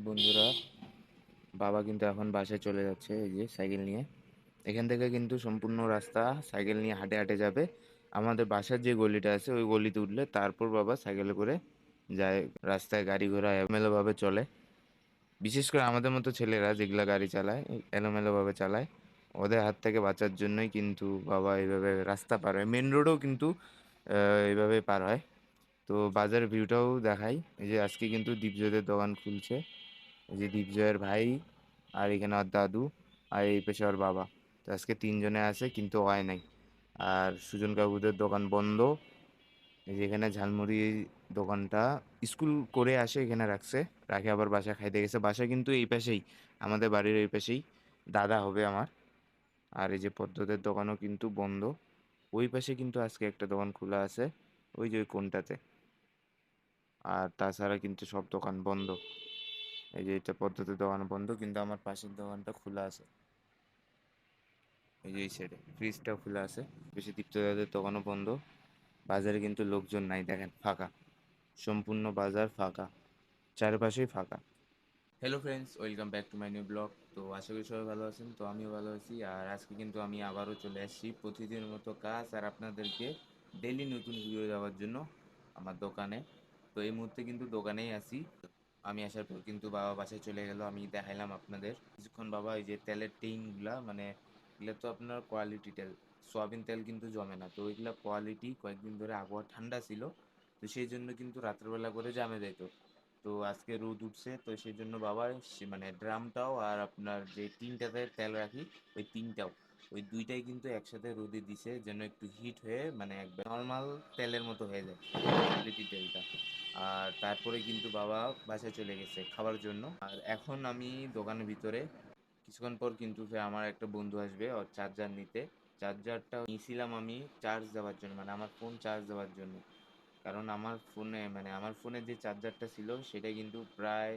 বন্ধুরা, বাবা কিন্তু এখন বাসায় চলে যাচ্ছে এই যে সাইকেল নিয়ে। এখান থেকে কিন্তু সম্পূর্ণ রাস্তা সাইকেল নিয়ে হাঁটে হাঁটে যাবে। আমাদের বাসার যে গলিটা আছে ওই গলিতে উঠলে তারপর বাবা সাইকেলে করে যায়। রাস্তায় গাড়ি ঘোড়া এলোমেলোভাবে চলে, বিশেষ করে আমাদের মতো ছেলেরা যেগুলা গাড়ি চালায় এলোমেলোভাবে চালায়, ওদের হাত থেকে বাঁচার জন্যই কিন্তু বাবা এইভাবে রাস্তা পার হয়। মেন রোডও কিন্তু এইভাবে পার হয়। তো বাজারের ভিউটাও দেখাই। এই যে আজকে কিন্তু দীপজয়ের দোকান খুলছে। এই যে দীপজয়ের ভাই, আর এখানে ওর দাদু, আর এই পেশে ওর বাবা। তো আজকে তিনজনে আছে কিন্তু হয় নাই। আর সুজন কাকুদের দোকান বন্ধ। এই যে এখানে ঝালমুড়ি দোকানটা স্কুল করে আসে এখানে রাখছে, রাখে আবার বাসায় খাইতে গেছে। বাসা কিন্তু এই পাশেই, আমাদের বাড়ির এই পাশেই, দাদা হবে আমার। আর এই যে পদ্মদের দোকানও কিন্তু বন্ধ। ওই পাশে কিন্তু আজকে একটা দোকান খোলা আছে, ওই যে ওই কোনটাতে। আর তাছাড়া কিন্তু সব দোকান বন্ধ। এই যে এটা পদ্ধতির দোকান বন্ধ, কিন্তু আমার পাশের দোকানটা খোলা আছে। এই যে এই সাইডে ফ্রিজটাও খোলা আছে। বেশি দীপ্তদাদের দোকানও বন্ধ। বাজারে কিন্তু লোকজন নাই, দেখেন ফাঁকা, সম্পূর্ণ বাজার ফাঁকা, চারপাশেই ফাঁকা। Hello friends, welcome back to my new blog. তো আশা করি সবাই ভালো আছেন, তো আমিও ভালো আছি। আর আজকে কিন্তু আমি আবারও চলে আসছি প্রতিদিনের মতো কাজ আর আপনাদেরকে ডেইলি নতুন ভিডিও দেওয়ার জন্য আমার দোকানে। তো এই মুহূর্তে কিন্তু দোকানেই আছি। আমি আসার পর কিন্তু বাবা বাসায় চলে গেল, আমি দেখাইলাম আপনাদের কিছুক্ষণ। বাবা এই যে তেলের টিনগুলা, মানে এগুলো তো আপনার কোয়ালিটি তেল, সয়াবিন তেল কিন্তু জমে না। তো ওইগুলা কোয়ালিটি, কয়েকদিন ধরে আবহাওয়া ঠান্ডা ছিল, তো সেই জন্য কিন্তু রাত্রেবেলা করে জামে যেত। তো আজকে রোদ উঠছে, তো সেই জন্য বাবা মানে ড্রামটাও আর আপনার যে তিনটাতে তেল রাখি ওই তিনটাও, ওই দুইটাই কিন্তু একসাথে রোদে দিছে, যেন একটু হিট হয়ে মানে একবার নর্মাল তেলের মতো হয়ে যায় কোয়ালিটি তেলটা। আর তারপরে কিন্তু বাবা বাসায় চলে গেছে খাবার জন্য। আর এখন আমি দোকানের ভিতরে, কিছুক্ষণ পর কিন্তু ফের আমার একটা বন্ধু আসবে ওর চার্জার নিতে। চার্জারটা নিয়েছিলাম আমি চার্জ দেওয়ার জন্য, মানে আমার ফোন চার্জ দেওয়ার জন্য। কারণ আমার ফোনে, মানে আমার ফোনে যে চার্জারটা ছিল সেটা কিন্তু প্রায়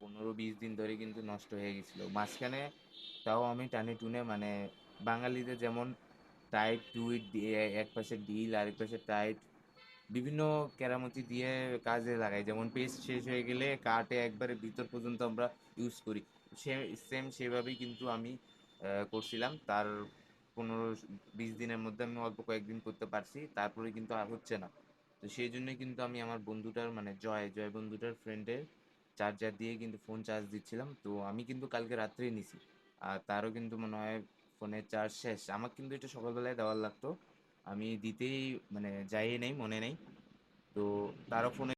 15-20 দিন ধরে কিন্তু নষ্ট হয়ে গেছিলো মাঝখানে। তাও আমি টানে টুনে, মানে বাঙালিদের যেমন টাইট টুইট দিয়ে এক পাশে ডিল আর এক পাশে টাইট, বিভিন্ন কেরামতি দিয়ে কাজে লাগাই। যেমন পেস্ট শেষ হয়ে গেলে কাটে একবারে ভিতর পর্যন্ত আমরা ইউজ করি, সে সেম সেভাবেই কিন্তু আমি করছিলাম। তার 15-20 দিনের মধ্যে আমি অল্প কয়েকদিন করতে পারছি, তারপরে কিন্তু আর হচ্ছে না। তো সেই জন্যই কিন্তু আমি আমার বন্ধুটার, মানে জয় জয় বন্ধুটার ফ্রেন্ডের চার্জার দিয়ে কিন্তু ফোন চার্জ দিচ্ছিলাম। তো আমি কিন্তু কালকে রাত্রেই নিছি, আর তারও কিন্তু মনে হয় ফোনের চার্জ শেষ। আমার কিন্তু এটা সকালবেলায় দেওয়ার লাগতো, আমি দিতেই মানে যাই নেই, মনে নেই। তো তারও ফোনে